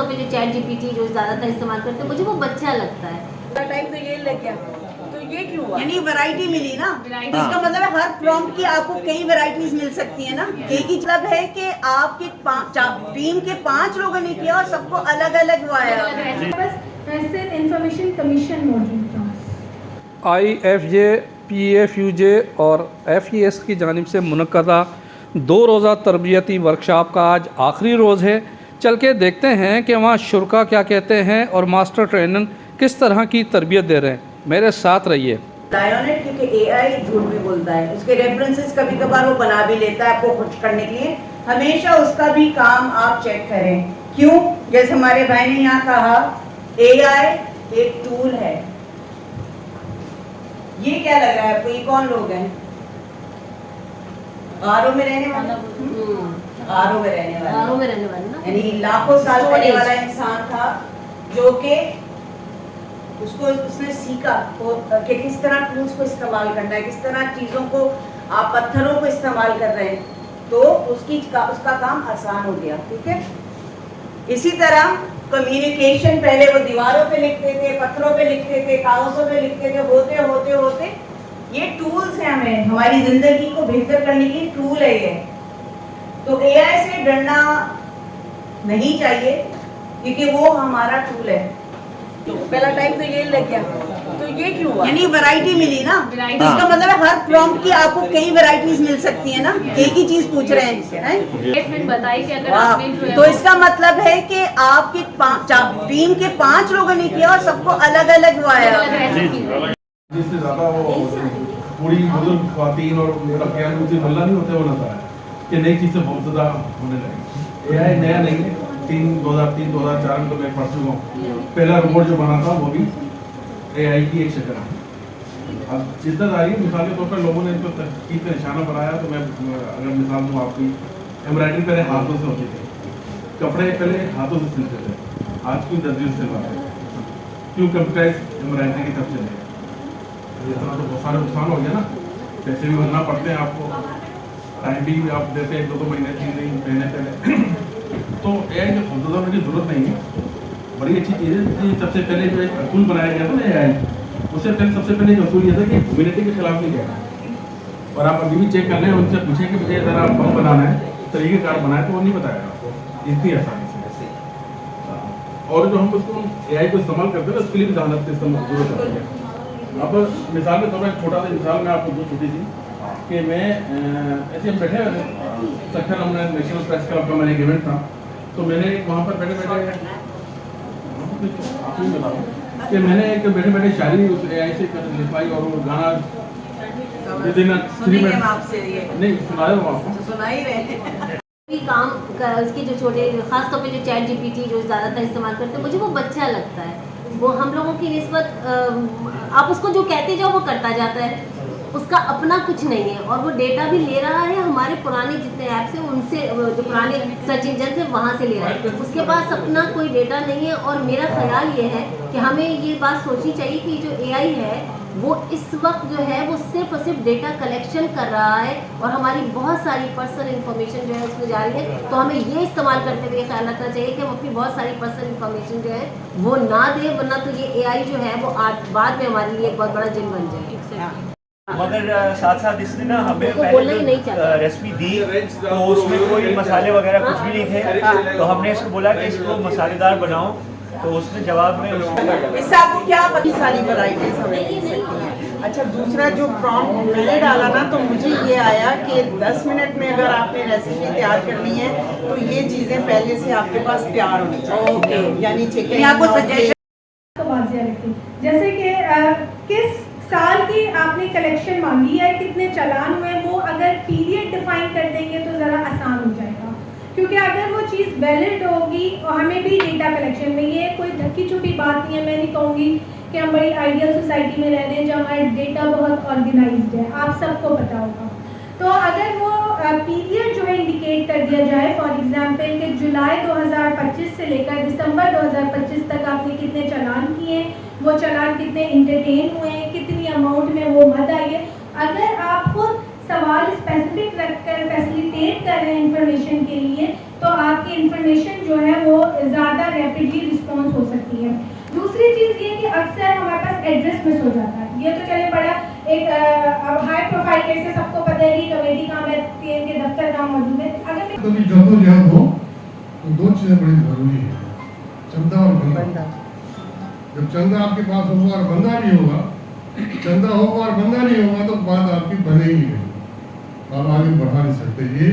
खासतौर पे जो चैट जीपीटी जो ज़्यादातर इस्तेमाल करते हैं, मुझे वो बच्चा लगता है। टाइम तो ये लग गया, तो ये क्यों हुआ? यानी वैरायटी मिली ना, तो इसका मतलब है हर प्रॉम्प्ट की आपको कई वैरायटीज मिल सकती है ना। एक ही मतलब है कि आपके टीम के 5 लोगों ने किया और सबको अलग अलग वो आया। बस ऐसे इंफॉर्मेशन कमीशन मौजूद था। IFJ, PFUJ और FES की जानिब से मुनक्कदा 2 रोज़ा तरबियती वर्कशॉप का आज आखिरी रोज़ है। चल के देखते हैं कि वहाँ शुरका क्या कहते हैं और मास्टर ट्रेनर किस तरह की तरबियत दे रहे हैं। मेरे साथ रहिए। लायोनेट क्योंकि AI झूठ भी बोलता है, उसके रेफरेंसेस कभी कभार वो बना भी लेता है आपको खुश करने के लिए। हमेशा उसका भी काम आप चेक करें। क्यों? जैसे हमारे भाई ने यहाँ कहा, AI एक टूल है। ये क्या लग रहा है आपको? ये कौन लोग हैं? आरओ में रहने वाला, आरओ में रहने वाला, आरओ में रहने वाला ना, यानी लाखों साल पहले वाला इंसान था जो कि उसको उसने सीखा कि किस तरह टूल्स को इस्तेमाल करना है, किस तरह चीज़ों को आप पत्थरों को इस्तेमाल कर रहे हैं, तो उसका काम आसान हो गया। ठीक है, इसी तरह कम्युनिकेशन पहले वो दीवारों पे लिखते थे, पत्थरों पे लिखते थे, कागजों पे लिखते थे, होते होते होते ये टूल्स हैं, हमें हमारी जिंदगी को बेहतर करने के लिए टूल है ये। तो AI से डरना नहीं चाहिए क्योंकि वो हमारा टूल है। तो पहला टाइम तो ये लग गया, तो ये क्यों हुआ? यानी वैरायटी मिली ना, तो इसका मतलब है हर प्रॉम्प्ट की आपको कई वैरायटीज मिल सकती है ना। एक ही चीज पूछ रहे हैं, बताइए कि अगर वाह। आपने जो है तो इसका मतलब है कि आपके टीम के 5 लोगों ने किया और सबको अलग अलग वो आया। जिससे ज्यादा वो पूरी बुजुर्ग ख्वातीन और लड़कियां मुझे मल्ला नहीं होते, वो नजर आया कि नई चीज़ से बहुत ज़्यादा होने लगी। AI नया नहीं है, 2003-2004 में तो मैं पढ़ चुका हूँ। पहला रोबोट जो बना था वो भी AI की एक शक्ल है। अब जितना आ रही है, मिसाल के तौर पर लोगों ने इसको तहकीक का निशाना बनाया, तो मैं अगर मिसाल दूँ आपकी, एम्ब्रॉयडरी पहले हाथों से होती थी, कपड़े पहले हाथों से सिलते थे, आज क्यों दर्जियों से सिलवाते हैं? क्यों कंप्यूटराइज एम्ब्रॉयडरी की तरफ चले गए? इतना तो बहुत सारे नुकसान हो गया ना, पैसे भी भरना पड़ते हैं आपको, टाइम भी आप देते हैं 2-2 महीने 3 महीने पहले। तो AI के खुदा होने की जरूरत नहीं है, बड़ी अच्छी चीज़ है। सबसे पहले जो एक असूल बनाया गया था ना AI, उससे पहले सबसे पहले जो असूल ये था कि ह्यूमैनिटी के खिलाफ नहीं गया। और आप अभी भी चेक कर लें, उनसे पूछें कि मुझे ज़रा बम बनाना है, तरीक़ेकार बनाए, तो वो नहीं बताएगा आपको इतनी आसानी से। और जो हम उसको AI को इस्तेमाल करते हैं, उसके लिए भी जहानत की जरूरत होती है। अब मिसाल के तौर पर छोटा सा मिसाल मैं आपको दो छोटी सी कि मैं ऐसे हम बैठे सखर हमने नेशनल प्रेस क्लब का मैंने एक इवेंट था, तो मैंने वहाँ पर बैठे बैठे आपको बताऊँ कि मैंने एक बैठे बैठे शायरी उस AI से लिखवाई और वो गाना नहीं सुना रहे हो आपको, सुना ही रहे काम उसके जो छोटे खासतौर पे जो चैट जीपीटी जो ज़्यादातर इस्तेमाल करते हैं, मुझे वो बच्चा लगता है। वो हम लोगों की निस्बत आप उसको जो कहते जाओ वो करता जाता है, उसका अपना कुछ नहीं है और वो डेटा भी ले रहा है हमारे पुराने जितने ऐप्स हैं उनसे, जो पुराने सर्च इंजन से वहाँ से ले रहा है, उसके पास अपना कोई डेटा नहीं है। और मेरा ख्याल ये है कि हमें ये बात सोचनी चाहिए कि जो AI है वो इस वक्त जो है वो सिर्फ और सिर्फ डेटा कलेक्शन कर रहा है और हमारी बहुत सारी पर्सनल इन्फॉर्मेशन जो है उसमें जा रही है। तो हमें ये इस्तेमाल करते हुए ख्याल रखना चाहिए कि हम अपनी बहुत सारी पर्सनल इन्फॉर्मेशन जो है वो ना दें, वरना तो ये AI जो है वो बाद में हमारे लिए एक बहुत बड़ा जिन बन जाए। मगर साथ साथ इसने ना हमें पहले रेसिपी दी, तो उसमें कोई मसाले वगैरह कुछ भी नहीं थे, तो हमने इसको बोला कि इसको मसालेदार बनाओ, तो उसने जवाब में इससे आपको क्या पता, सारी वैरायटीज हमें मिल सकती हैं। अच्छा, दूसरा जो प्रॉम्प्ट मैंने डाला ना, तो मुझे ये आया कि 10 मिनट में अगर आपने रेसिपी तैयार करनी है तो ये चीज़ें पहले से आपके पास तैयार होनी चाहिए। ओके, यानी चिकन आपको सजेशन जैसे कि किस साल की आपने कलेक्शन मांगी है, कितने चालान हुए, वो अगर पीरियड डिफाइन कर देंगे तो ज़रा आसान हो जाएगा। क्योंकि अगर वो चीज़ वैलिड होगी और हमें भी डेटा कलेक्शन में, ये कोई धक्की छुपी बात नहीं है। मैं नहीं कहूँगी कि हम बड़ी आइडियल सोसाइटी में रह रहे हैं जहाँ हमारा डेटा बहुत ऑर्गेनाइज्ड है, आप सबको पता होगा। तो अगर वो पीरियड जो है इंडिकेट कर दिया जाए, फॉर एग्जांपल कि जुलाई 2025 से लेकर दिसंबर 2025 तक आपने कितने चालान किए, वो चालान कितने इंटरटेन हुए हैं, कितनी अमाउंट में वो मद आई है। अगर आप खुद सवाल स्पेसिफिक रखकर फैसिलिटेट कर रहे हैं इंफॉर्मेशन के लिए तो आपकी इंफॉर्मेशन जो है वो ज़्यादा रैपिडली रिस्पॉन्स हो सकती है। दूसरी चीज़ ये कि अक्सर हमारे पास एड्रेस मिस हो जाता है। ये तो चले बड़ा एक हाई प्रोफाइल केस है, सबको पता है कि कमेटी कहाँ है, पीएम के दफ्तर कहाँ मौजूद है। अगर कभी जद्दोजहद हो तो दो चीज़ें बड़ी ज़रूरी है, चंदा और बंदा। जब चंदा आपके पास होगा और बंदा नहीं होगा, चंदा होगा और बंदा नहीं होगा तो बात आपकी बनेगी नहीं, आप आगे बढ़ा नहीं सकते। ये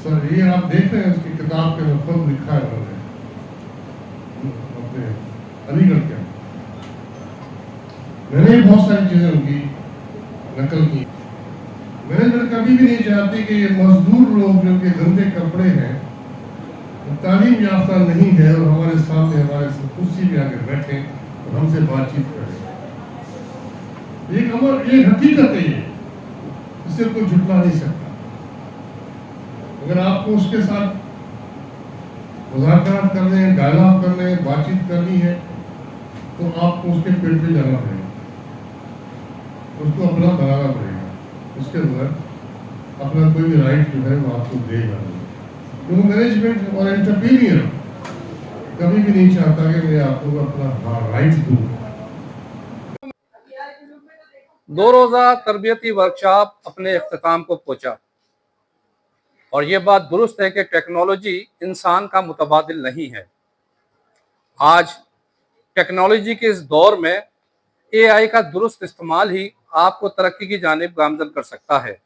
सर ये आप देख रहे हैं उसकी किताब के में खुद लिखा है उन्होंने अपने अलीगढ़ के। मैंने भी बहुत सारी चीजें उनकी नकल की। मैनेजमेंट कभी भी नहीं चाहती कि ये मजदूर लोग जो कि गंदे कपड़े हैं, तालीम याफ्ता नहीं है और हमारे सामने हमारे कुर्सी पे आके बैठे और हमसे बातचीत करें। ये हकीकत है, ये इससे कोई झुटला नहीं सकता। अगर आपको उसके साथ मुज़ाकरात करने हैं, डायलॉग करने हैं, बातचीत करनी है तो आपको उसके पेट पे जाना पड़ेगा, उसको अपना बनाना पड़ेगा। उसके बगैर अपना कोई भी राइट जो है वो आपको देगा नहीं। क्योंकि मैनेजमेंट और एंटरप्रेन्योर कभी भी नहीं चाहता कि मैं आपको अपना राइट दूँ। 2 रोज़ा तरबियती वर्कशॉप अपने इख्तिताम को पहुंचा और ये बात दुरुस्त है कि टेक्नोलॉजी इंसान का मुतबादिल नहीं है। आज टेक्नोलॉजी के इस दौर में AI का दुरुस्त इस्तेमाल ही आपको तरक्की की जानिब गामज़न कर सकता है।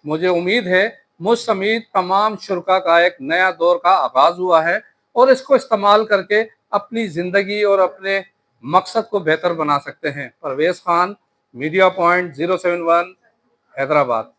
मुझे उम्मीद है मुझ समेत तमाम शुरका का एक नया दौर का आगाज़ हुआ है और इसको इस्तेमाल करके अपनी ज़िंदगी और अपने मकसद को बेहतर बना सकते हैं। Parvez Khan, media point 071, Hyderabad.